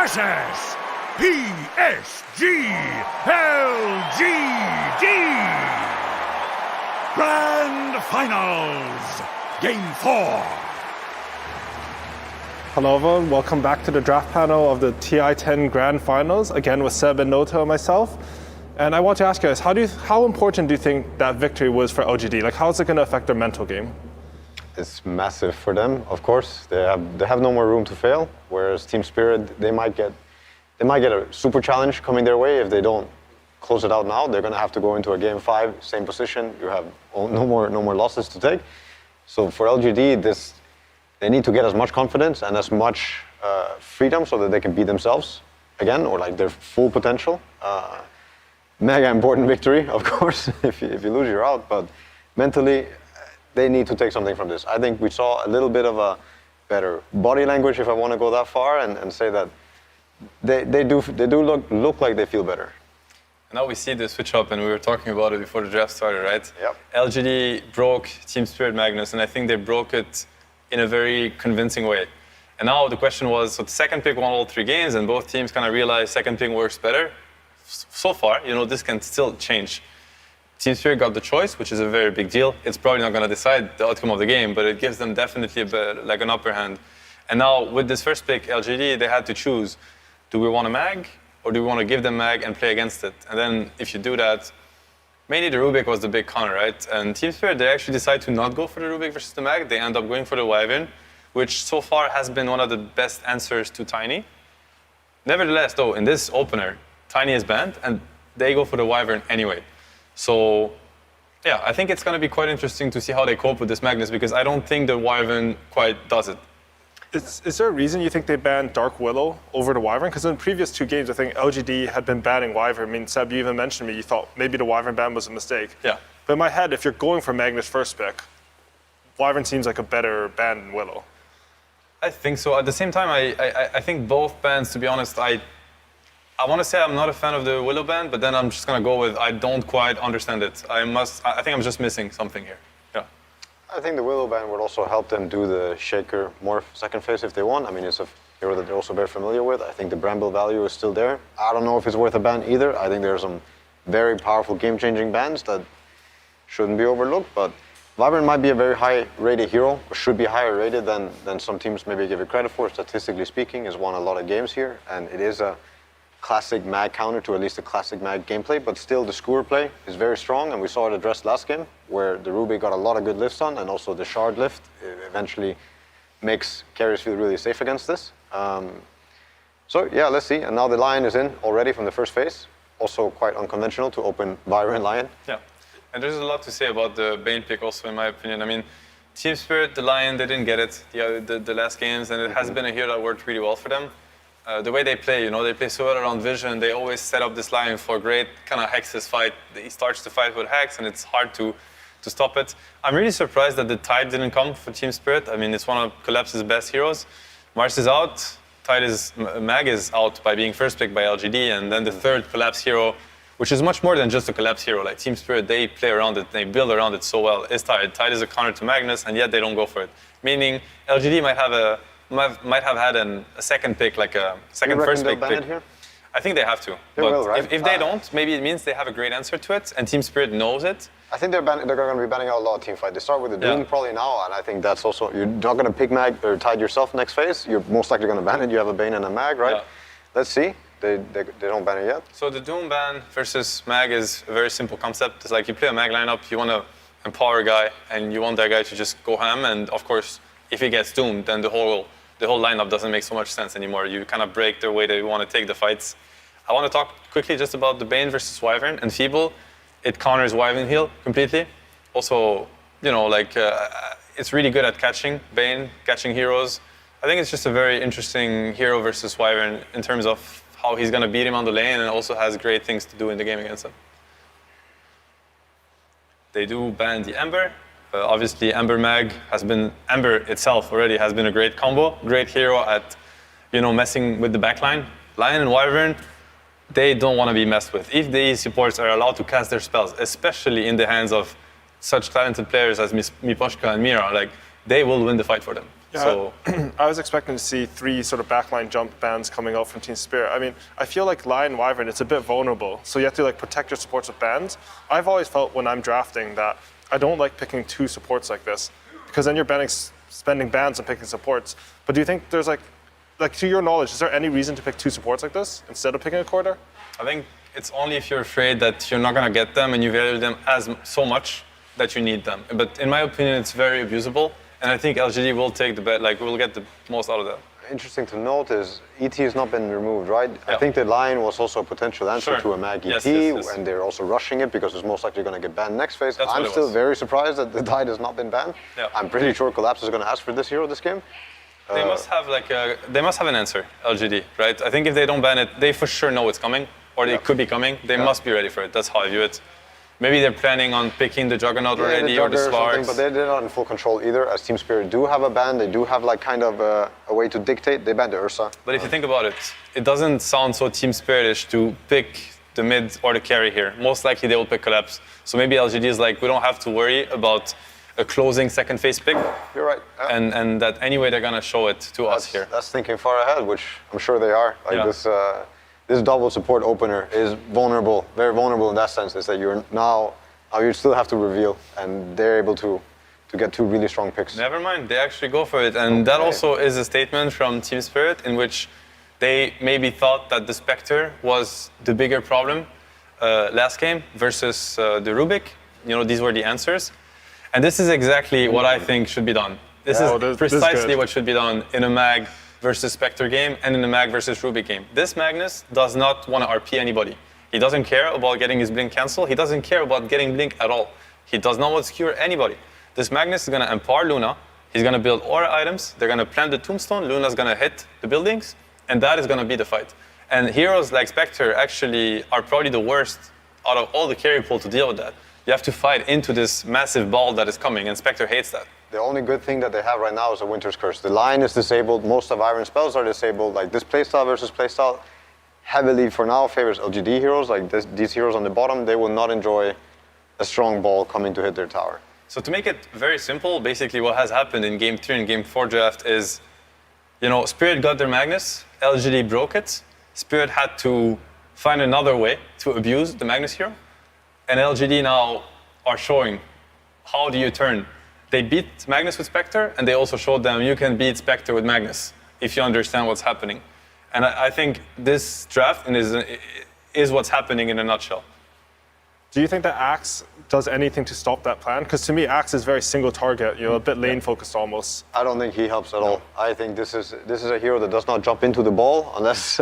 versus PSG.LGD. Grand Finals, Game 4. Hello everyone, welcome back to the draft panel of the Ti10 Grand Finals, again with Seb and Nota and myself. And I want to ask you guys, how important do you think that victory was for LGD? Like, how is it going to affect their mental game? It's massive for them, of course. They have no more room to fail, whereas T.Spirit, they might get a super challenge coming their way if they don't close it out now. They're going to have to go into a game 5, same position. You have no more losses to take. So for LGD, they need to get as much confidence and as much freedom so that they can be themselves again, or like their full potential. Mega important victory, of course. If you lose, you're out. But mentally, they need to take something from this. I think we saw a little bit of a better body language, if I want to go that far, and say that they do look like they feel better. Now we see the switch up, and we were talking about it before the draft started, right? Yep. LGD broke T.Spirit Magnus, and I think they broke it in a very convincing way. And now the question was, so the second pick won all 3 games, and both teams kind of realized second pick works better. So far, this can still change. T.Spirit got the choice, which is a very big deal. It's probably not going to decide the outcome of the game, but it gives them definitely an upper hand. And now with this first pick, LGD, they had to choose, do we want a mag, or do we want to give them mag and play against it? And then if you do that, mainly the Rubik was the big counter, right? And T.Spirit, they actually decide to not go for the Rubik versus the mag. They end up going for the Wyvern, which so far has been one of the best answers to Tiny. Nevertheless, though, in this opener, Tiny is banned, and they go for the Wyvern anyway. So, yeah, I think it's going to be quite interesting to see how they cope with this Magnus, because I don't think the Wyvern quite does it. Is there a reason you think they banned Dark Willow over the Wyvern? Because in the previous 2 games, I think LGD had been banning Wyvern. I mean, Seb, you even mentioned to me, you thought maybe the Wyvern ban was a mistake. Yeah. But in my head, if you're going for Magnus first pick, Wyvern seems like a better ban than Willow. I think so. At the same time, I think both bans, to be honest, I want to say I'm not a fan of the Willow ban, but then I'm just going to go with I don't quite understand it. I think I'm just missing something here. Yeah. I think the Willow ban would also help them do the Shaker Morph second phase if they want. I mean, it's a hero that they're also very familiar with. I think the Bramble value is still there. I don't know if it's worth a ban either. I think there are some very powerful game-changing bans that shouldn't be overlooked, but Wyvern might be a very high-rated hero, or should be higher rated than some teams maybe give it credit for. Statistically speaking, has won a lot of games here, and it is a classic mag counter to at least a classic mag gameplay, but still the Skewer play is very strong, and we saw it addressed last game, where the Ruby got a lot of good lifts on, and also the Shard lift eventually makes carriers feel really safe against this. So yeah, let's see. And now the Lion is in already from the first phase. Also quite unconventional to open Byron Lion. Yeah, and there's a lot to say about the Bane pick also, in my opinion. I mean, T.Spirit, the Lion, they didn't get it the last games, and it has been a hero that worked really well for them. The way they play, they play so well around vision. They always set up this Lion for a great kind of Hex's fight. He starts to fight with Hex, and it's hard to stop it. I'm really surprised that the Tide didn't come for T.Spirit. I mean, it's one of Collapse's best heroes. Mars is out. Mag is out by being first picked by LGD, and then the third Collapse hero, which is much more than just a Collapse hero. Like T.Spirit, they play around it, they build around it so well, is Tide. Tide is a counter to Magnus, and yet they don't go for it. Meaning, LGD might have had a second pick, like a second first pick. Here? I think they have to. They will, right? If they don't, maybe it means they have a great answer to it, and T.Spirit knows it. I think they're going to be banning out a lot of team fight. They start with the Doom probably now, and I think that's also, you're not going to pick Mag or Tide yourself next phase. You're most likely going to ban it. You have a Bane and a Mag, right? Yeah. Let's see. They don't ban it yet. So the Doom ban versus Mag is a very simple concept. It's like you play a Mag lineup, you want to empower a guy, and you want that guy to just go ham, and of course, if he gets doomed, then the whole lineup doesn't make so much sense anymore. You kind of break the way they want to take the fights. I want to talk quickly just about the Bane versus Wyvern and Feeble. It counters Wyvern heal completely. Also, it's really good at catching Bane, catching heroes. I think it's just a very interesting hero versus Wyvern in terms of how he's going to beat him on the lane, and also has great things to do in the game against him. They do ban the Ember. Obviously, Ember itself already has been a great combo, great hero at, messing with the backline. Lion and Wyvern, they don't want to be messed with. If these supports are allowed to cast their spells, especially in the hands of such talented players as Miposhka and Mira, they will win the fight for them. So I was expecting to see 3 sort of backline jump bans coming out from T.Spirit. I mean, I feel like Lion Wyvern, it's a bit vulnerable, so you have to like protect your supports with bans. I've always felt when I'm drafting that I don't like picking 2 supports like this, because then you're spending bans and picking supports. But do you think there's like to your knowledge, is there any reason to pick 2 supports like this instead of picking a corridor? I think it's only if you're afraid that you're not going to get them and you value them so much that you need them. But in my opinion, it's very abusable. And I think LGD will take the bet, like we'll get the most out of that. Interesting to note is ET has not been removed, right? Yeah. I think the Lion was also a potential answer to a Mag ET, yes. and they're also rushing it because it's most likely going to get banned next phase. That's I'm still very surprised that the Tide has not been banned. Yeah. I'm pretty sure Collapse is going to ask for this hero this game. They must have they must have an answer, LGD, right? I think if they don't ban it, they for sure know it's coming, or they could be coming. They must be ready for it. That's how I view it. Maybe they're planning on picking the Juggernaut already, or the Slarks. But they're not in full control either. As T.Spirit do have a ban, they do have like kind of a way to dictate. They banned the Ursa. But if you think about it, it doesn't sound so T.Spirit-ish to pick the mid or the carry here. Most likely they will pick Collapse. So maybe LGD is like, we don't have to worry about a closing second phase pick. You're right. And that anyway they're gonna show it to us here. That's thinking far ahead, which I'm sure they are. Like this double support opener is vulnerable, very vulnerable in that sense. Is that you're now you still have to reveal, and they're able to get 2 really strong picks. Never mind, they actually go for it, and that also is a statement from T.Spirit in which they maybe thought that the Spectre was the bigger problem last game versus the Rubik. You know, these were the answers. And this is exactly what I think should be done. This is precisely what should be done in a Mag versus Spectre game and in a Mag versus Rubik game. This Magnus does not want to RP anybody. He doesn't care about getting his blink cancelled. He doesn't care about getting blink at all. He does not want to skewer anybody. This Magnus is going to empower Luna. He's going to build aura items. They're going to plant the tombstone. Luna's going to hit the buildings. And that is going to be the fight. And heroes like Spectre actually are probably the worst out of all the carry pool to deal with that. You have to fight into this massive ball that is coming, and Spectre hates that. The only good thing that they have right now is a Winter's Curse. The Lion is disabled. Most of Iron spells are disabled. Like this playstyle versus playstyle heavily for now favors LGD heroes. Like these heroes on the bottom, they will not enjoy a strong ball coming to hit their tower. So to make it very simple, basically what has happened in Game 3 and Game 4 draft is, you know, Spirit got their Magnus, LGD broke it. Spirit had to find another way to abuse the Magnus hero. And LGD now are showing how do you turn. They beat Magnus with Spectre, and they also showed them you can beat Spectre with Magnus if you understand what's happening. And I think this draft is what's happening in a nutshell. Do you think that Axe does anything to stop that plan? Because to me, Axe is very single target, you know, a bit lane focused almost. I don't think he helps at all. I think this is a hero that does not jump into the ball unless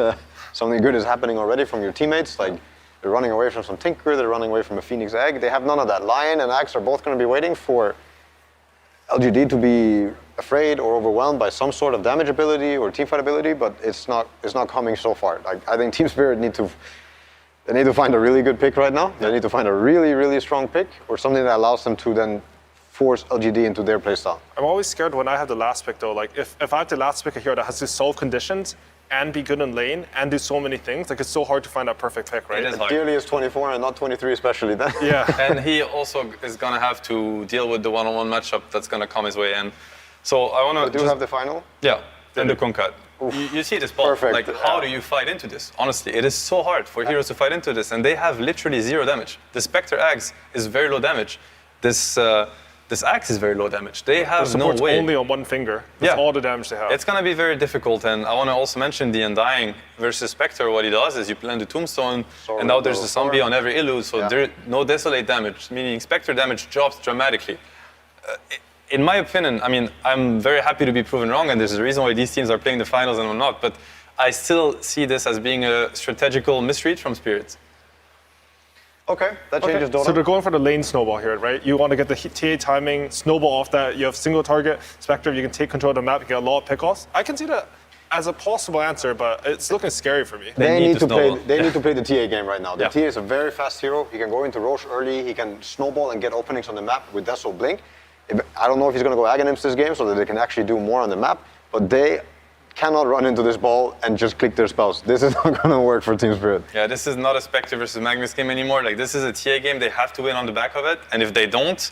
something good is happening already from your teammates. Like they're running away from some Tinker, they're running away from a Phoenix Egg. They have none of that. Lion and Axe are both going to be waiting for LGD to be afraid or overwhelmed by some sort of damage ability or teamfight ability, but it's not coming so far. Like I think T.Spirit need to find a really good pick right now. They need to find a really, really strong pick or something that allows them to then force LGD into their playstyle. I'm always scared when I have the last pick though. Like if I have to last pick a hero that has to solve conditions and be good in lane and do so many things, like it's so hard to find that perfect pick, right? It is hard. Ideally it's 24 and not 23 especially then. Yeah. And he also is going to have to deal with the one-on-one matchup that's going to come his way. And so I want to Do you have the final? Yeah, and the Concat. You see this ball, Perfect. like how do you fight into this? Honestly, it is so hard for heroes to fight into this, and they have literally 0 damage. The Spectre Axe is very low damage. This Axe is very low damage. They have no way. Only on one finger. That's all the damage they have. It's going to be very difficult, and I want to also mention the Undying versus Spectre. What he does is you plant the Tombstone, and now there's a zombie on every Illu, so there's no Desolate damage, meaning Spectre damage drops dramatically. In my opinion, I mean, I'm very happy to be proven wrong, and there's a reason why these teams are playing the finals and I'm not, but I still see this as being a strategical misread from Spirit. Okay, that changes Dota. So they're going for the lane snowball here, right? You want to get the TA timing, snowball off that. You have single target, Spectre, you can take control of the map, you get a lot of pickoffs. I can see that as a possible answer, but it's looking scary for me. They need to play the TA game right now. The TA is a very fast hero. He can go into Roche early, he can snowball and get openings on the map with Deso Blink. I don't know if he's going to go Aghanims this game so that they can actually do more on the map, but they cannot run into this ball and just click their spells. This is not going to work for T.Spirit. Yeah, this is not a Spectre versus Magnus game anymore. Like, this is a TA game. They have to win on the back of it, and if they don't,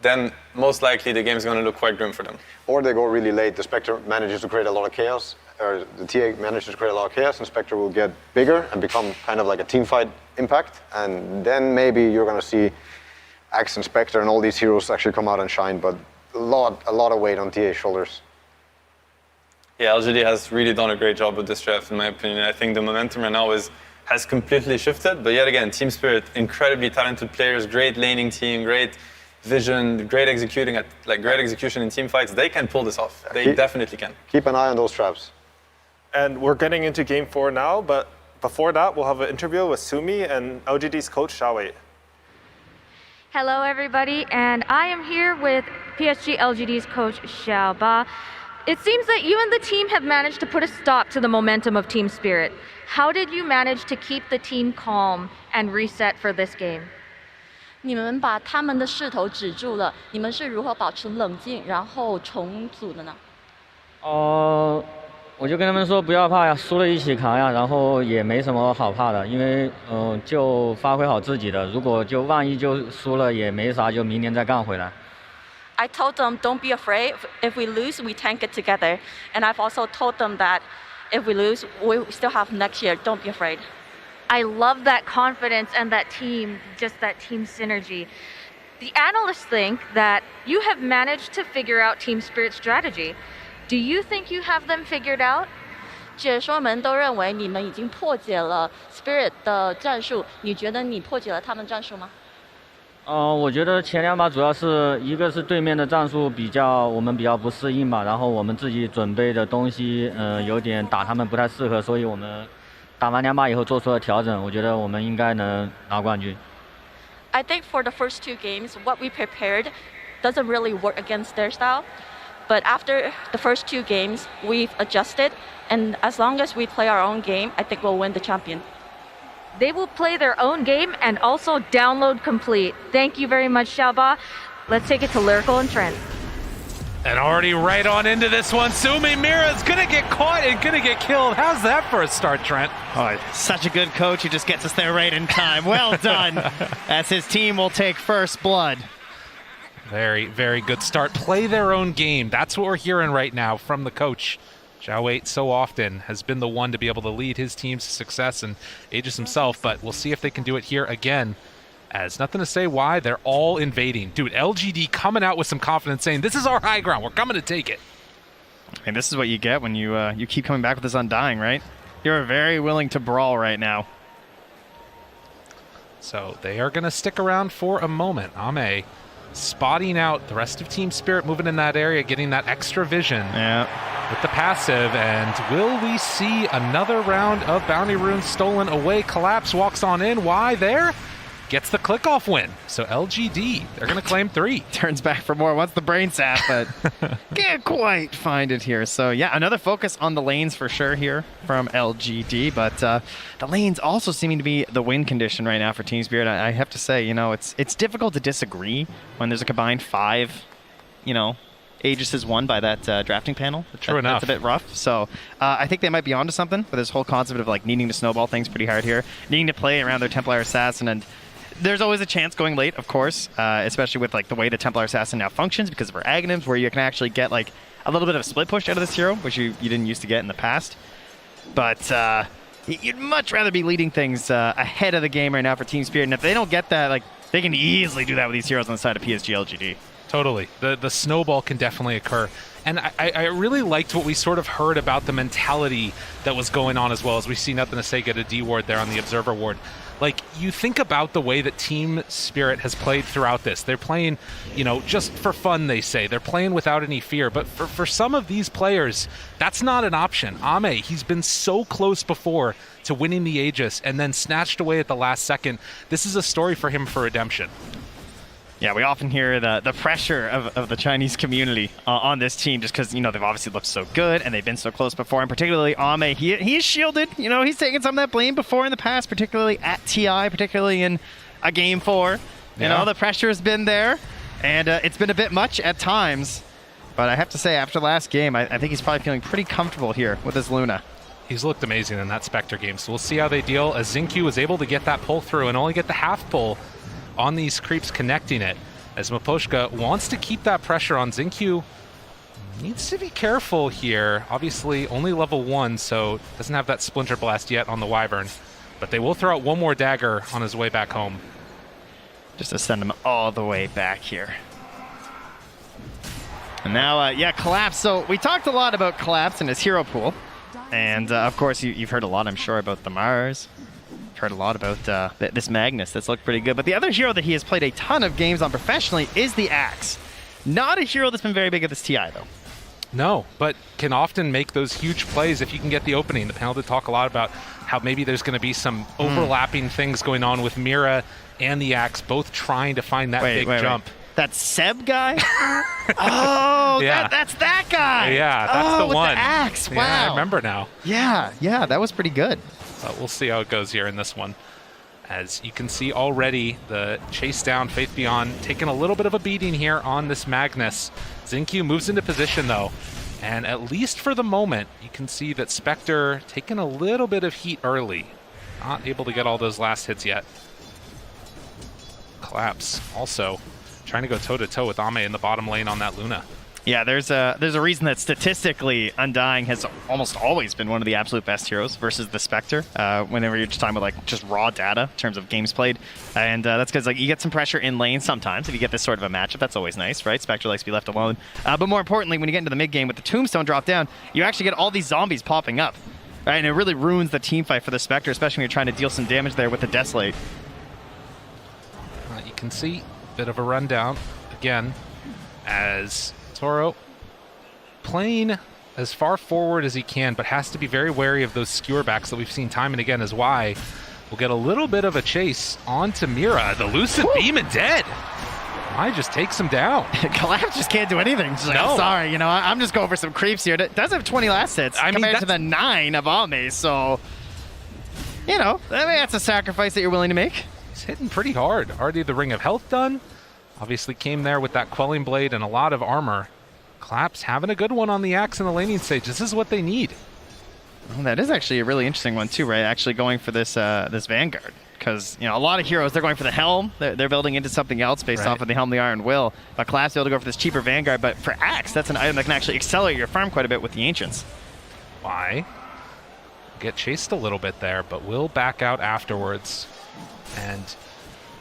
then most likely the game's going to look quite grim for them. Or they go really late. The Spectre manages to create a lot of chaos, or the TA manages to create a lot of chaos, and Spectre will get bigger and become kind of like a team fight impact. And then maybe you're going to see Axe and Spectre and all these heroes actually come out and shine. But a lot of weight on TA's shoulders. Yeah, LGD has really done a great job with this draft, in my opinion. I think the momentum right now has completely shifted. But yet again, T.Spirit, incredibly talented players, great laning team, great vision, great execution in team fights. They can pull this off. They definitely can. Keep an eye on those traps. And we're getting into Game 4 now, but before that, we'll have an interview with Sumi and LGD's coach, Xiaowei. Hello, everybody, and I am here with PSG.LGD's coach, Xiao Ba. It seems that you and the team have managed to put a stop to the momentum of T.Spirit. How did you manage to keep the team calm and reset for this game? 你们把他们的势头止住了，你们是如何保持冷静，然后重组的呢？我就跟他们说不要怕呀，输了一起扛呀，然后也没什么好怕的，因为就发挥好自己的，如果就万一就输了也没啥，就明年再干回来。I told them don't be afraid. If we lose, we tank it together. And I've also told them that if we lose, we still have next year. Don't be afraid. I love that confidence and that team, just that team synergy. The analysts think that you have managed to figure out T.Spirit's strategy. Do you think you have them figured out? 解说们都认为你们已经破解了 Spirit 的战术，你觉得你破解了他们战术吗？我觉得前两把主要是一个是对面的战术我们比较不适应吧，然后我们自己准备的东西有点打他们不太适合，所以我们打完两把以后做出了调整，我觉得我们应该能拿冠军。I think for the first two games, what we prepared doesn't really work against their style. But after the first two games, we've adjusted, and as long as we play our own game, I think we'll win the champion. They will play their own game and also download complete. Thank you very much, Xiaoba. Let's take it to Lyrical and Trent. And already right on into this one, Sumi Mira's gonna get caught and gonna get killed. How's that for a start, Trent? Oh, such a good coach who just gets us there right in time. Well done, as his team will take first blood. Very, very good start. Play their own game. That's what we're hearing right now from the coach. Xiaowei so often has been the one to be able to lead his team's success and Aegis himself, but we'll see if they can do it here again. As nothing to say why, they're all invading. Dude, LGD coming out with some confidence saying, this is our high ground, we're coming to take it. And this is what you get when you keep coming back with this Undying, right? You're very willing to brawl right now. So they are going to stick around for a moment. Ame spotting out the rest of T.Spirit, moving in that area, getting that extra vision with the passive. And will we see another round of Bounty Runes stolen away? Collapse walks on in. Why there? Gets the click-off win. So LGD, they're going to claim 3. Turns back for more. Wants the brain sap, but can't quite find it here. So yeah, another focus on the lanes for sure here from LGD. But the lanes also seeming to be the win condition right now for T.Spirit. I have to say, it's difficult to disagree when there's a combined 5, Aegis is won by that drafting panel. True enough. That's a bit rough. So I think they might be onto something with this whole concept of needing to snowball things pretty hard here, needing to play around their Templar Assassin. And there's always a chance going late, of course, especially with the way the Templar Assassin now functions because of her Aghanims, where you can actually get a little bit of a split push out of this hero, which you didn't used to get in the past. But you'd much rather be leading things ahead of the game right now for T.Spirit. And if they don't get that, they can easily do that with these heroes on the side of PSG.LGD. Totally. The snowball can definitely occur. And I really liked what we sort of heard about the mentality that was going on as well, as we see Nothing to Say get a D ward there on the Observer ward. You think about the way that T.Spirit has played throughout this. They're playing, just for fun, they say. They're playing without any fear. But for some of these players, that's not an option. Ame, he's been so close before to winning the Aegis and then snatched away at the last second. This is a story for him for redemption. Yeah, we often hear the pressure of the Chinese community on this team just because, they've obviously looked so good and they've been so close before. And particularly Ame, he's shielded. He's taken some of that blame before in the past, particularly at TI, particularly in a Game 4. The pressure has been there, and it's been a bit much at times. But I have to say, after last game, I think he's probably feeling pretty comfortable here with his Luna. He's looked amazing in that Spectre game, so we'll see how they deal as Xingqiu was able to get that pull through and only get the half pull on these creeps connecting it. as Miposhka wants to keep that pressure on Xingqiu. Needs to be careful here. Obviously, only level 1, so doesn't have that Splinter Blast yet on the Wyvern. But they will throw out one more dagger on his way back home. Just to send him all the way back here. And now, yeah, Collapse. So we talked a lot about Collapse in his hero pool. And, of course, you've heard a lot, I'm sure, about the Mars. You've heard a lot about this Magnus. That's looked pretty good. But the other hero that he has played a ton of games on professionally is the Axe. Not a hero that's been very big at this TI, though. No, but can often make those huge plays if you can get the opening. The panel did talk a lot about how maybe there's going to be some overlapping things going on with Mira and the Axe, both trying to find that big jump. That Seb guy? Oh, yeah. that's that guy. Yeah, that's the with one. The Axe. Wow. Yeah, I remember now. Yeah, that was pretty good. But we'll see how it goes here in this one. As you can see already, the chase down, Faith Beyond, taking a little bit of a beating here on this Magnus. Xingqiu moves into position, though. And at least for the moment, you can see that Spectre taking a little bit of heat early. Not able to get all those last hits yet. Collapse also trying to go toe-to-toe with Ame in the bottom lane on that Luna. Yeah, there's a reason that statistically Undying has almost always been one of the absolute best heroes versus the Spectre. Whenever you're just talking about like just raw data in terms of games played, and that's because like you get some pressure in lane sometimes if you get this sort of a matchup. That's always nice, right? Spectre likes to be left alone. But more importantly, when you get into the mid game with the Tombstone drop down, you actually get all these zombies popping up, right? And it really ruins the team fight for the Spectre, especially when you're trying to deal some damage there with the Desolate. You can see a bit of a rundown again as Toro playing as far forward as he can, but has to be very wary of those skewer backs that we've seen time and again, as Y will get a little bit of a chase onto Mira. The Lucid Beam and dead. Y just takes him down. Collapse just can't do anything. She's like, I'm sorry, you know, I'm just going for some creeps here. It does have 20 last hits compared to the 9 of Ame, so, you know, I mean, that's a sacrifice that you're willing to make. He's hitting pretty hard. Already the Ring of Health done. Obviously came there with that Quelling Blade and a lot of armor. Collapse having a good one on the Axe in the laning stage. This is what they need. Well, that is actually a really interesting one too, right? Actually going for this this Vanguard. Because, you know, a lot of heroes, they're going for the Helm. They're building into something else based off of the Helm, the Iron Will. But Collapse able to go for this cheaper Vanguard. But for Axe, that's an item that can actually accelerate your farm quite a bit with the Ancients. Why? Get chased a little bit there, but will back out afterwards. And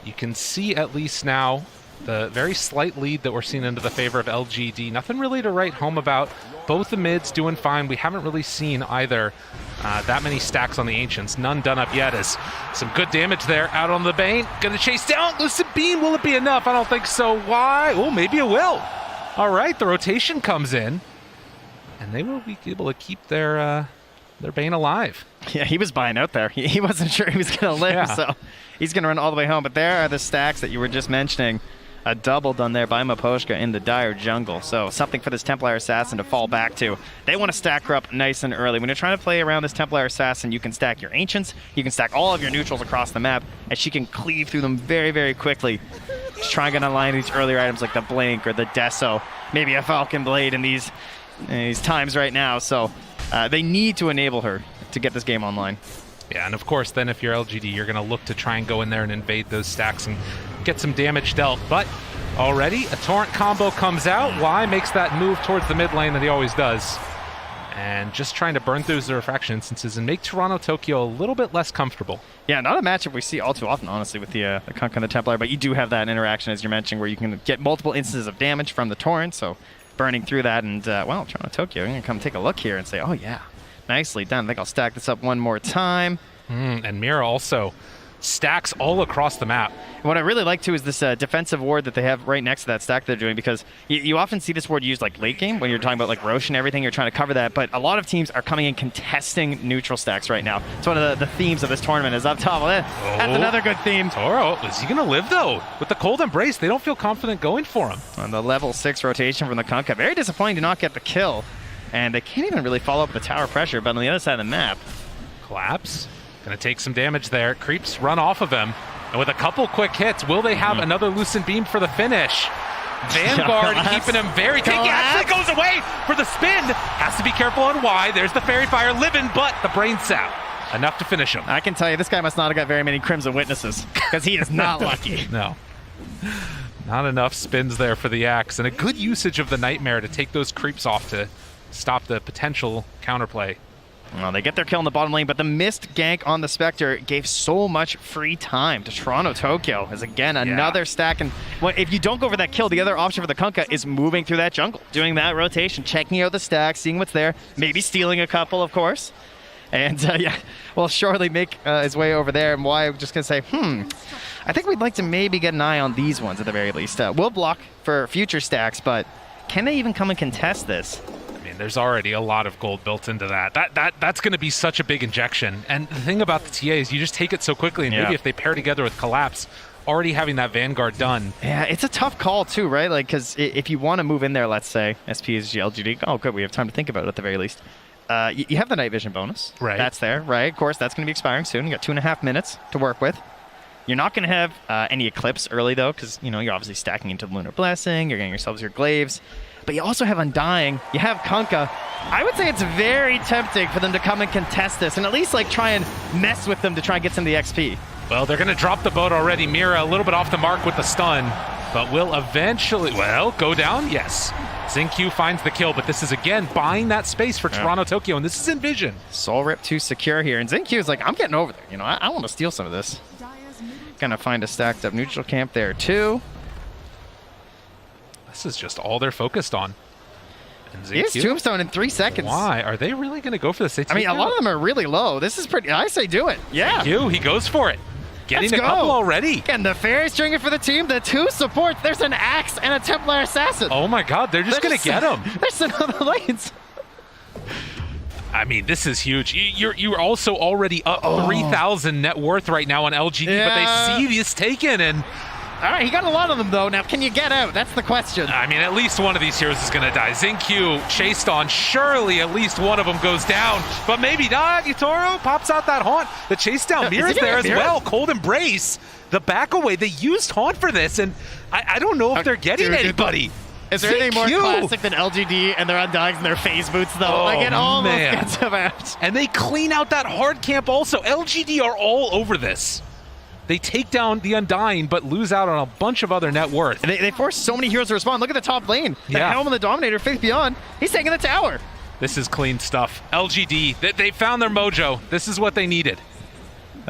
you can see at least now the very slight lead that we're seeing into the favor of LGD. Nothing really to write home about. Both the mids doing fine. We haven't really seen either that many stacks on the Ancients. None done up yet as some good damage there out on the Bane. Gonna chase down. Lucid Beam, will it be enough? I don't think so. Why? Oh, maybe it will. All right, the rotation comes in. And they will be able to keep their Bane alive. Yeah, he was buying out there. He wasn't sure he was going to live, so he's going to run all the way home. But there are the stacks that you were just mentioning. A double done there by Miposhka in the dire jungle. So something for this Templar Assassin to fall back to. They want to stack her up nice and early. When you're trying to play around this Templar Assassin, you can stack your Ancients, you can stack all of your neutrals across the map, and she can cleave through them very, very quickly. Just trying to align these earlier items like the Blink or the Deso, maybe a Falcon Blade in these times right now. So they need to enable her to get this game online. Yeah, and of course, then if you're LGD, you're going to look to try and go in there and invade those stacks and get some damage dealt. But already, a Torrent combo comes out. Y makes that move towards the mid lane that he always does. And just trying to burn through the refraction instances and make Toronto Tokyo a little bit less comfortable. Yeah, not a matchup we see all too often, honestly, with the Kunkka and the Templar, but you do have that interaction, as you're mentioning, where you can get multiple instances of damage from the Torrent, so burning through that, and, well, Toronto Tokyo, you're going to come take a look here and say, oh, yeah. Nicely done. I think I'll stack this up one more time. And Mira also stacks all across the map. What I really like, too, is this defensive ward that they have right next to that stack they're doing, because you often see this ward used like late game when you're talking about like Roche and everything. You're trying to cover that, but a lot of teams are coming in contesting neutral stacks right now. It's one of the themes of this tournament is up top. That's another good theme. Toro, is he going to live, though? With the Cold Embrace, they don't feel confident going for him. On the level 6 rotation from the Kunkka. Very disappointing to not get the kill. And they can't even really follow up with the tower pressure, but on the other side of the map. Collapse. Going to take some damage there. Creeps run off of him. And with a couple quick hits, will they have another Lucent Beam for the finish? Vanguard keeping him very tanky. Actually goes away for the spin. Has to be careful on Y. There's the Fairy Fire living, but the Brain Sap. Enough to finish him. I can tell you, this guy must not have got very many Crimson Witnesses, because he is not lucky. No. Not enough spins there for the Axe, and a good usage of the Nightmare to take those creeps off to stop the potential counterplay. Well, they get their kill in the bottom lane, but the missed gank on the Spectre gave so much free time to Toronto Tokyo. As again, another stack. And if you don't go for that kill, the other option for the Kunkka is moving through that jungle, doing that rotation, checking out the stack, seeing what's there, maybe stealing a couple, of course. And yeah, will surely make his way over there. And why I'm just going to say, I think we'd like to maybe get an eye on these ones at the very least. We'll block for future stacks, but can they even come and contest this? I mean, there's already a lot of gold built into that. That's going to be such a big injection. And the thing about the TA is you just take it so quickly, and maybe if they pair together with Collapse, already having that Vanguard done. Yeah, it's a tough call too, right? Like, because if you want to move in there, let's say, PSG.LGD, oh, good, we have time to think about it at the very least. You have the night vision bonus. Right. That's there, right? Of course, that's going to be expiring soon. You got 2.5 minutes to work with. You're not going to have any Eclipse early, though, because, you know, you're obviously stacking into the Lunar Blessing. You're getting yourselves your Glaives. But you also have Undying. You have Kunkka. I would say it's very tempting for them to come and contest this and at least, like, try and mess with them to try and get some of the XP. Well, they're going to drop the boat already. Mira a little bit off the mark with the stun, but will eventually, well, go down? Yes. Xingqiu finds the kill, but this is, again, buying that space for Toronto Tokyo, and this is in vision. Soul Rip to secure here, and Xingqiu is like, I'm getting over there. You know, I want to steal some of this. Gonna find a stacked up neutral camp there, too. This is just all they're focused on. And He has Tombstone in 3 seconds. Why? Are they really going to go for this? I mean, a lot of them are really low. This is pretty, I say do it. Yeah. Xingqiu, he goes for it. Getting Let's a couple go. already. And the Fairy Stringer for the team, the 2 supports. There's an Axe and a Templar Assassin. Oh my god, they're just going to get him. There's another lanes. I mean, this is huge. You're also already up 3,000 net worth right now on LGD, but they see this taken, and... All right, he got a lot of them, though. Now, can you get out? That's the question. I mean, at least one of these heroes is going to die. Xingqiu chased on. Surely at least one of them goes down, but maybe not. Yutoro pops out that haunt. The chase down Mira's there as well. Cold Embrace. The back away. They used haunt for this, and I don't know if they're getting anybody. Is there anything more classic than LGD and their Undyings and their phase boots, though? Oh, like, it almost man. gets them out. And they clean out that hard camp also. LGD are all over this. They take down the Undying, but lose out on a bunch of other net worth. And they force so many heroes to respond. Look at the top lane. The Helm and the Dominator, Faith Beyond. He's taking the tower. This is clean stuff. LGD, they found their mojo. This is what they needed.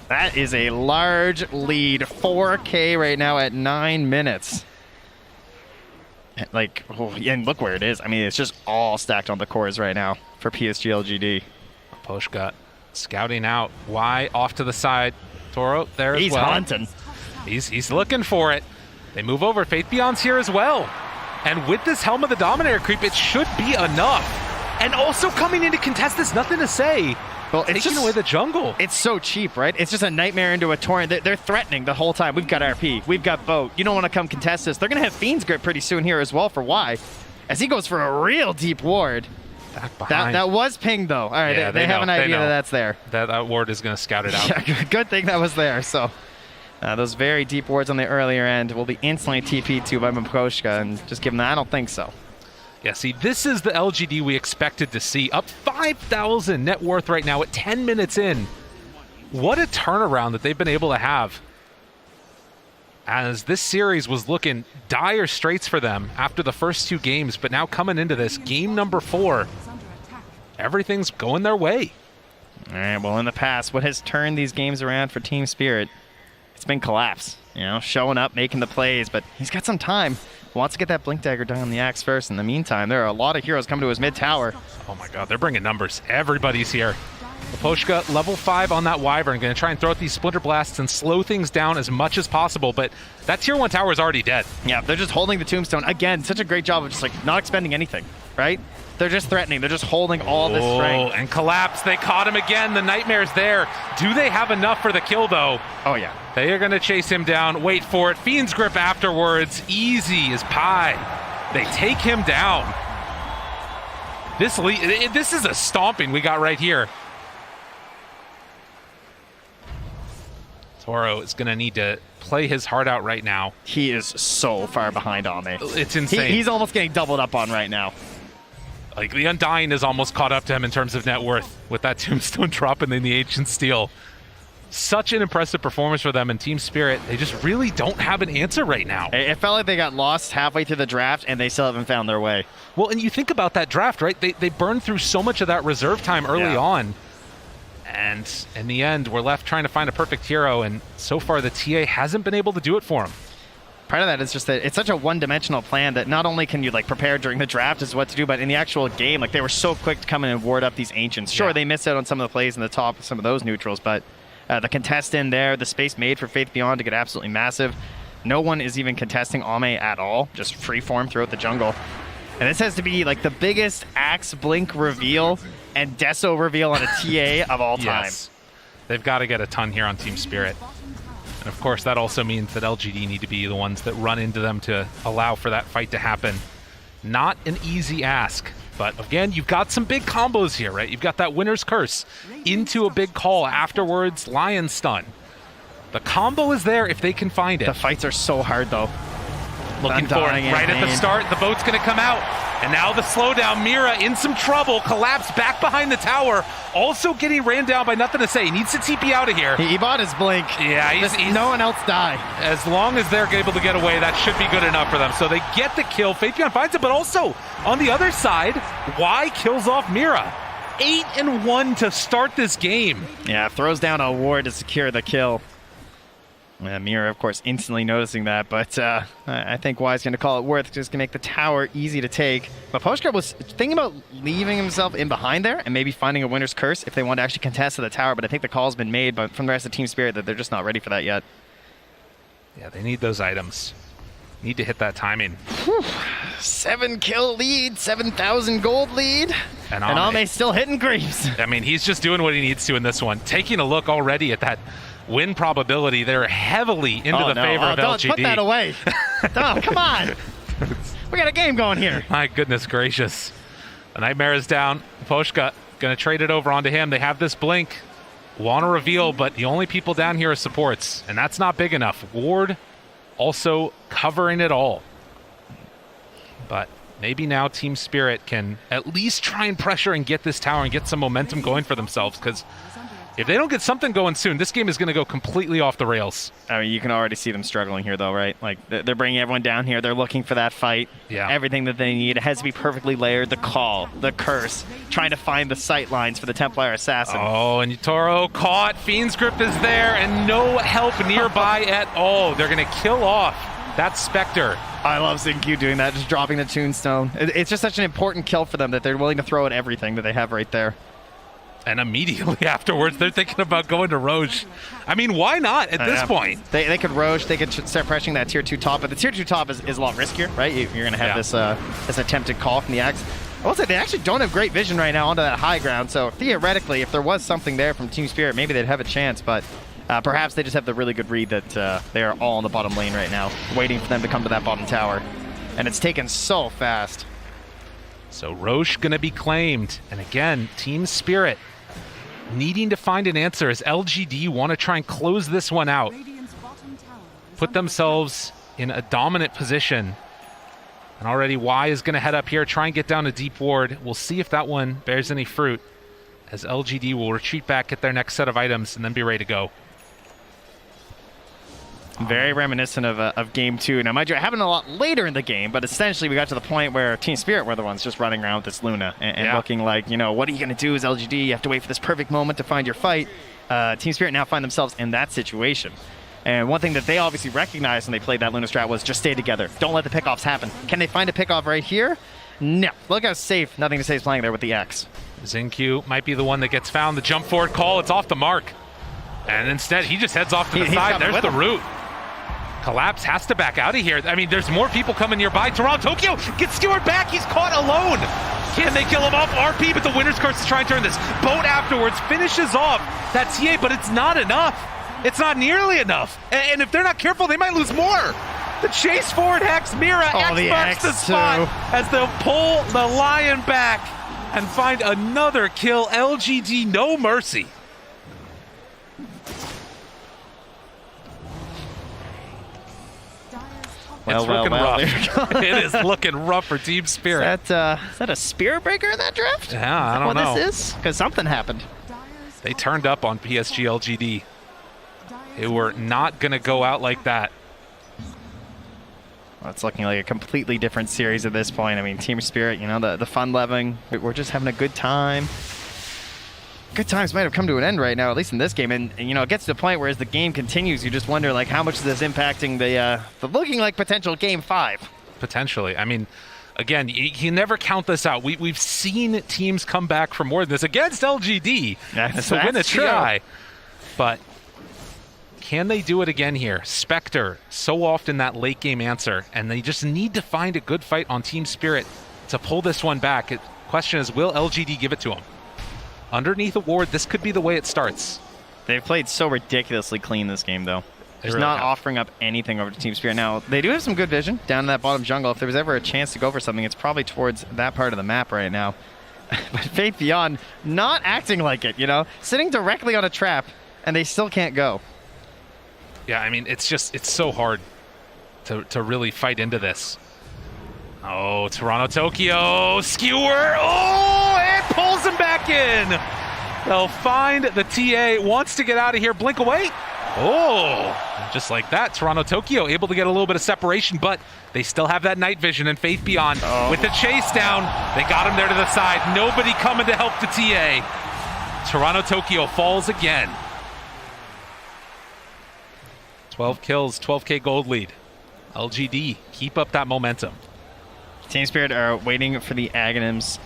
That is a large lead. 4K right now at 9 minutes. Like, and look where it is. I mean, it's just all stacked on the cores right now for PSG.LGD. Poshka scouting out. Y off to the side. Toro there as well. He's hunting. He's looking for it. They move over. Faith Beyond's here as well. And with this Helm of the Dominator creep, it should be enough. And also coming in to contest this, nothing to say. Well, it's taking away the jungle. It's so cheap, right? It's just a Nightmare into a Torrent. They're threatening the whole time. We've got RP. We've got boat. You don't want to come contest this. They're going to have Fiend's Grip pretty soon here as well for Y. As he goes for a real deep ward. That was pinged, though. All right, yeah, they have an idea that that's there. That ward is going to scout it out. Yeah, good thing that was there. So those very deep wards on the earlier end will be instantly TP'd to by Maposhka, and just give them that. I don't think so. Yeah, see, this is the LGD we expected to see. Up 5,000 net worth right now at 10 minutes in. What a turnaround that they've been able to have. As this series was looking dire straits for them after the first 2 games, but now coming into this, game number 4, everything's going their way. All right, well, in the past, what has turned these games around for T.Spirit? It's been Collapse. You know, showing up, making the plays, but he's got some time. Wants to get that Blink Dagger done on the Axe first. In the meantime, there are a lot of heroes coming to his mid tower. Oh my god, they're bringing numbers. Everybody's here. Poshka, level 5 on that Wyvern. Going to try and throw out these Splinter Blasts and slow things down as much as possible, but that tier 1 tower is already dead. Yeah, they're just holding the Tombstone. Again, such a great job of just like not expending anything, right? They're just threatening. They're just holding all this strength. And Collapse. They caught him again. The Nightmare's there. Do they have enough for the kill, though? Oh, yeah. They are going to chase him down. Wait for it. Fiend's Grip afterwards. Easy as pie. They take him down. This is a stomping we got right here. Toro is going to need to play his heart out right now. He is so far behind on me. It's insane. He's almost getting doubled up on right now. Like, the Undying is almost caught up to him in terms of net worth with that Tombstone drop and then the Ancient Steel. Such an impressive performance for them in Team Spirit. They just really don't have an answer right now. It felt like they got lost halfway through the draft, and they still haven't found their way. Well, and you think about that draft, right? They burned through so much of that reserve time early on. And in the end, we're left trying to find a perfect hero, and so far the TA hasn't been able to do it for them. Part of that is just that it's such a one-dimensional plan that not only can you like prepare during the draft as what to do, but in the actual game, like they were so quick to come in and ward up these Ancients. Sure, they missed out on some of the plays in the top of some of those neutrals, but the contest in there, the space made for Faith Beyond to get absolutely massive. No one is even contesting Ame at all, just freeform throughout the jungle. And this has to be like the biggest Axe Blink reveal and Deso reveal on a TA of all time. Yes. They've got to get a ton here on Team Spirit. And of course, that also means that LGD need to be the ones that run into them to allow for that fight to happen. Not an easy ask, but again, you've got some big combos here, right? You've got that Winner's Curse into a big call, afterwards Lion Stun. The combo is there if they can find it. The fights are so hard, though. Looking for it right at the start. The boat's going to come out. And now the slowdown. Mira in some trouble. Collapse back behind the tower. Also getting ran down by nothing to say. He needs to TP out of here. He bought his blink. Yeah, he's no one else die. As long as they're able to get away, that should be good enough for them. So they get the kill. Faithion finds it, but also on the other side, Y kills off Mira. 8-1 to start this game. Yeah, throws down a ward to secure the kill. Mira, of course, instantly noticing that, but I think Y's going to call it worth, just to make the tower easy to take. But Poshka was thinking about leaving himself in behind there and maybe finding a Winner's Curse if they want to actually contest to the tower, but I think the call's been made but from the rest of Team Spirit that they're just not ready for that yet. Yeah, they need those items. Need to hit that timing. 7 kill lead, 7,000 gold lead, and Ame's still hitting creeps. I mean, he's just doing what he needs to in this one. Taking a look already at that win probability, they're heavily into the favor of LGD. Put that away. Oh, come on. We got a game going here. My goodness gracious. The Nightmare is down. Poshka going to trade it over onto him. They have this blink. Want to reveal, but the only people down here are supports, and that's not big enough. Ward also covering it all. But maybe now Team Spirit can at least try and pressure and get this tower and get some momentum going for themselves, because if they don't get something going soon, this game is going to go completely off the rails. I mean, you can already see them struggling here, though, right? Like, they're bringing everyone down here. They're looking for that fight. Yeah. Everything that they need. It has to be perfectly layered. The call, the curse, trying to find the sight lines for the Templar Assassin. Oh, and Yutaro caught. Fiend's Grip is there, and no help nearby at all. They're going to kill off that Spectre. I love seeing Q doing that, just dropping the Tombstone. It's just such an important kill for them that they're willing to throw at everything that they have right there. And immediately afterwards, they're thinking about going to Roche. I mean, why not at this point? They could Roche, they could start pressuring that tier 2 top, but the tier 2 top is a lot riskier, right? You're going to have this attempted call from the Axe. I will say they actually don't have great vision right now onto that high ground, so theoretically, if there was something there from Team Spirit, maybe they'd have a chance, but perhaps they just have the really good read that they are all in the bottom lane right now, waiting for them to come to that bottom tower. And it's taken so fast. So Roche going to be claimed. And again, Team Spirit needing to find an answer as LGD want to try and close this one out. Put themselves in a dominant position. And already Y is going to head up here, try and get down a deep ward. We'll see if that one bears any fruit, as LGD will retreat back, get their next set of items, and then be ready to go. Very reminiscent of Game 2. Now, mind you, it happened a lot later in the game, but essentially we got to the point where Team Spirit were the ones just running around with this Luna and looking like, you know, what are you going to do as LGD? You have to wait for this perfect moment to find your fight. Team Spirit now find themselves in that situation. And one thing that they obviously recognized when they played that Luna strat was just stay together. Don't let the pickoffs happen. Can they find a pickoff right here? No. Look how safe Nothing to Say is playing there with the X. Xingqiu might be the one that gets found. The jump forward call, it's off the mark. And instead, he just heads off to the side. There's the root. Collapse has to back out of here. I mean, there's more people coming nearby. Toronto Tokyo gets skewered back. He's caught alone. Can they kill him off? RP, but the Winner's Curse is trying to turn this. Boat afterwards finishes off that TA, but it's not enough. It's not nearly enough. And if they're not careful, they might lose more. The chase forward Hex, Mira, X marks the spot as they'll pull the Lion back and find another kill. LGD, no mercy. It's looking rough. It is looking rough for Team Spirit. Is that a Spirit Breaker in that draft? Yeah, I don't know. What this is? Because something happened. They turned up on PSG.LGD. They were not going to go out like that. Well, it's looking like a completely different series at this point. I mean, Team Spirit, you know, the fun loving. We're just having a good time. Good times might have come to an end right now, at least in this game. And you know, it gets to the point where as the game continues, you just wonder, like, how much is this impacting the looking like potential Game 5? Potentially. I mean, again, you never count this out. We've seen teams come back for more than this against LGD to win a TI. But can they do it again here? Spectre, so often that late game answer, and they just need to find a good fight on Team Spirit to pull this one back. The question is, will LGD give it to them? Underneath a ward, this could be the way it starts. They've played so ridiculously clean this game, though. Just really not have. offering up anything over to Team Spirit. Now, they do have some good vision down in that bottom jungle. If there was ever a chance to go for something, it's probably towards that part of the map right now. But Faith Beyond not acting like it, you know? Sitting directly on a trap, and they still can't go. Yeah, I mean, it's so hard to really fight into this. Oh, Toronto Tokyo, skewer, oh, it pulls him back in. They'll find the TA, wants to get out of here, blink away. Oh, just like that, Toronto Tokyo able to get a little bit of separation, but they still have that night vision and Faith Beyond. With the chase down, they got him there to the side. Nobody coming to help the TA. Toronto Tokyo falls again. 12 kills, 12K gold lead. LGD, keep up that momentum. Team Spirit are waiting for the Aghanims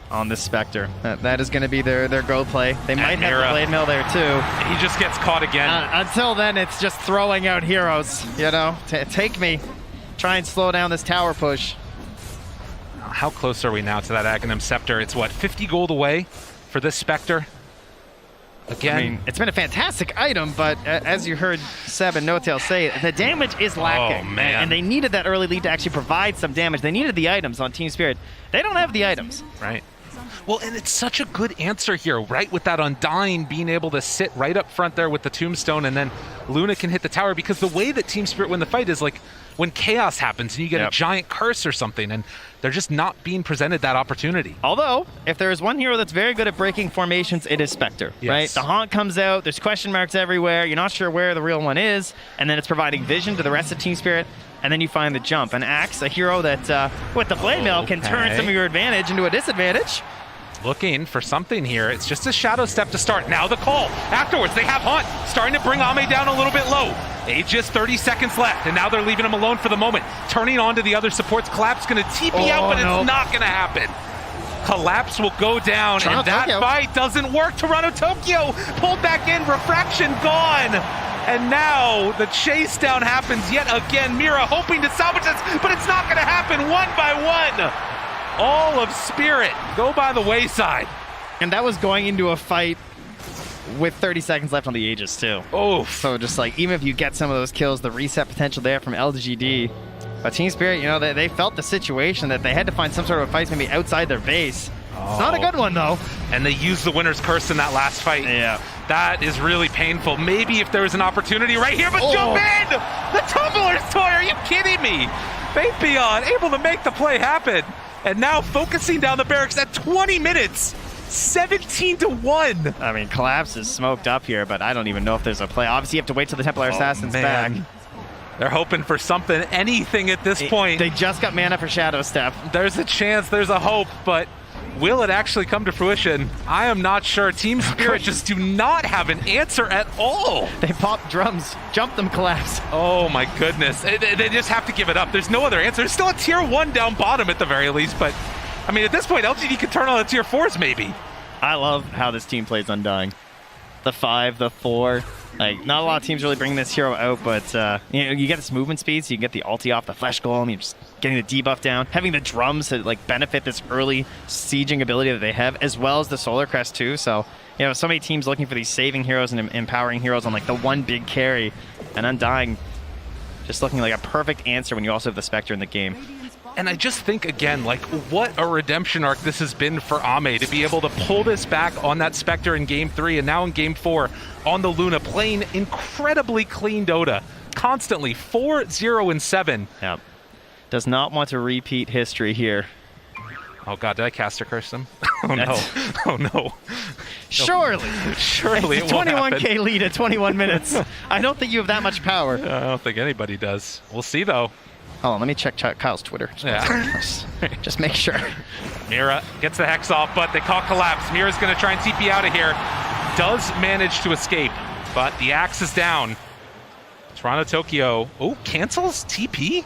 on this Spectre. That is going to be their go play. They might have the Blade Mill there too. He just gets caught again. Until then, it's just throwing out heroes, you know? Take me. Try and slow down this tower push. How close are we now to that Aghanim Scepter? It's what, 50 gold away for this Spectre? Again. I mean, it's been a fantastic item, but as you heard Seb and No-Tail say, the damage is lacking. Oh, man. And they needed that early lead to actually provide some damage. They needed the items on Team Spirit. They don't have the items. Right. Well, and it's such a good answer here, right? With that Undying being able to sit right up front there with the Tombstone, and then Luna can hit the tower, because the way that Team Spirit win the fight is like when chaos happens and you get a giant curse or something, and they're just not being presented that opportunity. Although, if there is one hero that's very good at breaking formations, it is Spectre, right? The Haunt comes out, there's question marks everywhere, you're not sure where the real one is, and then it's providing vision to the rest of Team Spirit, and then you find the jump. And Axe, a hero that, with the Blade Mail, can turn some of your advantage into a disadvantage. Looking for something here. It's just a Shadow Step to start. Now the call. Afterwards, they have Hunt starting to bring Ame down a little bit low. Aegis, 30 seconds left, and now they're leaving him alone for the moment. Turning on to the other supports. Collapse going to TP out, but it's not going to happen. Collapse will go down, and that fight doesn't work. Toronto Tokyo pulled back in. Refraction gone. And now the chase down happens yet again. Mira hoping to salvage this, but it's not going to happen one by one. All of Spirit go by the wayside. And that was going into a fight with 30 seconds left on the Aegis too. Oh. So just like, even if you get some of those kills, the reset potential there from LGD. But Team Spirit, you know, they felt the situation that they had to find some sort of a fight maybe outside their base. It's not a good one though. And they used the winner's curse in that last fight. Yeah. That is really painful. Maybe if there was an opportunity right here, but jump in! The Tumbler's toy, are you kidding me? Faith Beyond able to make the play happen. And now focusing down the barracks at 20 minutes, 17-1. I mean, Collapse is smoked up here, but I don't even know if there's a play. Obviously, you have to wait till the Templar Assassin's back. They're hoping for something, anything at this point. They just got mana for Shadow Step. There's a chance, there's a hope, but will it actually come to fruition? I am not sure. Team Spirit just do not have an answer at all. They pop drums, jump them, Collapse. Oh my goodness. They just have to give it up. There's no other answer. There's still a tier 1 down bottom at the very least, but I mean, at this point, LGD can turn on the tier 4s maybe. I love how this team plays Undying. The 5, the 4. Like, not a lot of teams really bring this hero out, but you know, you get this movement speed, so you can get the ulti off the Flesh Golem, you're just getting the debuff down, having the drums to like benefit this early sieging ability that they have, as well as the Solar Crest too. So, you know, so many teams looking for these saving heroes and empowering heroes on like the one big carry, and Undying just looking like a perfect answer when you also have the Spectre in the game. And I just think, again, like, what a redemption arc this has been for Ame to be able to pull this back on that Spectre in Game 3 and now in Game 4 on the Luna, playing incredibly clean Dota. Constantly 4-0-7. Yep. Does not want to repeat history here. Oh god, did I caster curse them? Oh no. Oh no. Surely. Surely it It's a won't 21K happen. lead at 21 minutes. I don't think you have that much power. I don't think anybody does. We'll see, though. Hold on, let me check Kyle's Twitter. Yeah. Just make sure. Mira gets the Hex off, but they call collapse. Mira's going to try and TP out of here. Does manage to escape, but the axe is down. Toronto Tokyo. Oh, cancels TP?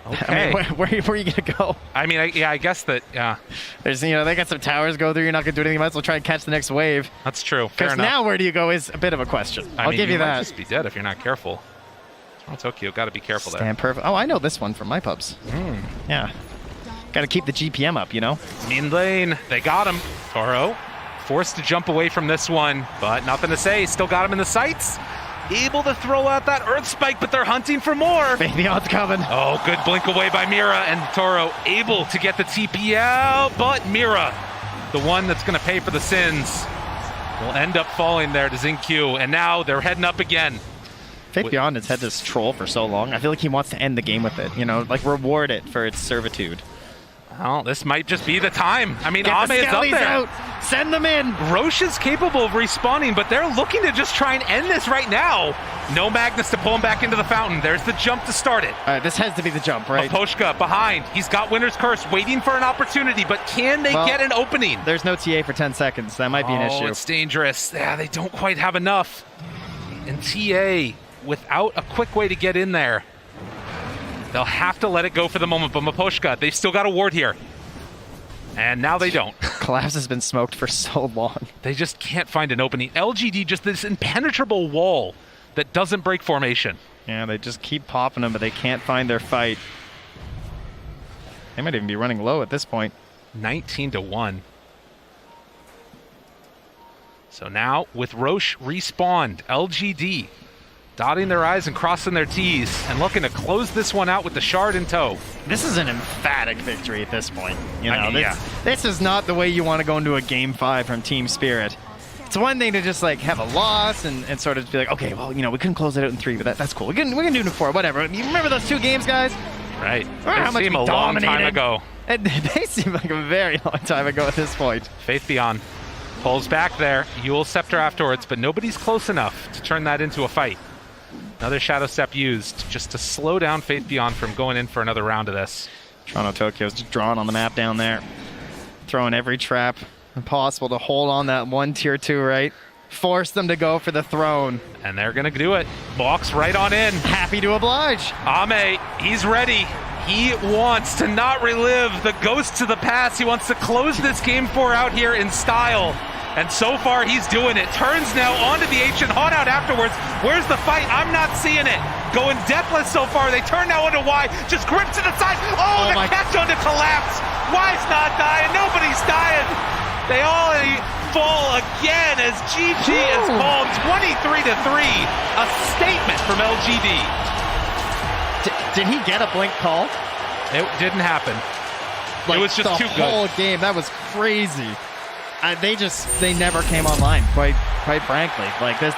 Okay. I mean, where are you going to go? I mean, I guess that, yeah. There's, they got some towers go through. You're not going to do anything. You might as well try and catch the next wave. That's true. Fair Because enough. now where do you go is a bit of a question. I'll give you might that. just be dead if you're not careful. Toronto Tokyo, got to be careful there. Stand perfect. Oh, I know this one from my pubs. Yeah. Got to keep the GPM up, Mean lane. They got him. Toro forced to jump away from this one, but nothing to say. Still got him in the sights. Able to throw out that Earth Spike, but they're hunting for more. Beyond's coming. Oh, good blink away by Mira, and Toro able to get the TP out, but Mira, the one that's going to pay for the sins, will end up falling there to Xingqiu, and now they're heading up again. Faith Beyond has had this troll for so long. I feel like he wants to end the game with it, like reward it for its servitude. Well, this might just be the time. I mean, Get Ame the is up skellies there. out. Send them in. Roche is capable of respawning, but they're looking to just try and end this right now. No Magnus to pull him back into the fountain. There's the jump to start it. All right, this has to be the jump, right? Maposhka behind. He's got Winner's Curse, waiting for an opportunity, but can they get an opening? There's no TA for 10 seconds. That might be an issue. Oh, it's dangerous. Yeah, they don't quite have enough. And TA, without a quick way to get in there, they'll have to let it go for the moment. But Maposhka, they've still got a ward here. And now they don't. Collapse has been smoked for so long. They just can't find an opening. LGD, just this impenetrable wall that doesn't break formation. Yeah, they just keep popping them, but they can't find their fight. They might even be running low at this point. 19-1. So now, with Roche respawned, LGD dotting their I's and crossing their T's and looking to close this one out with the shard in tow. This is an emphatic victory at this point. Yeah. This is not the way you want to go into a Game 5 from T.Spirit. It's one thing to just have a loss and sort of be like, okay, well, we couldn't close it out in 3, but that's cool. We can do it in 4, whatever. You remember those 2 games, guys? Right. How They much seem we a long time dominated. ago. They seem like a very long time ago at this point. Faith Beyond pulls back there. Yule Scepter afterwards, but nobody's close enough to turn that into a fight. Another Shadow Step used just to slow down Faith Beyond from going in for another round of this. Toronto Tokyo's just drawing on the map down there. Throwing every trap possible to hold on that one tier 2, right? Force them to go for the throne. And they're going to do it. Walks right on in. Happy to oblige. Ame, he's ready. He wants to not relive the ghosts of the past. He wants to close this Game 4 out here in style. And so far, he's doing it. Turns now onto the Ancient Haunt out afterwards. Where's the fight? I'm not seeing it. Going deathless so far. They turn now onto Y. Just grip to the side. Oh, the catch onto Collapse. Y's not dying. Nobody's dying. They all fall again as GG is called 23-3. A statement from LGD. Did he get a blink call? It didn't happen. It was just too good. The whole game, that was crazy. They never came online, quite frankly. This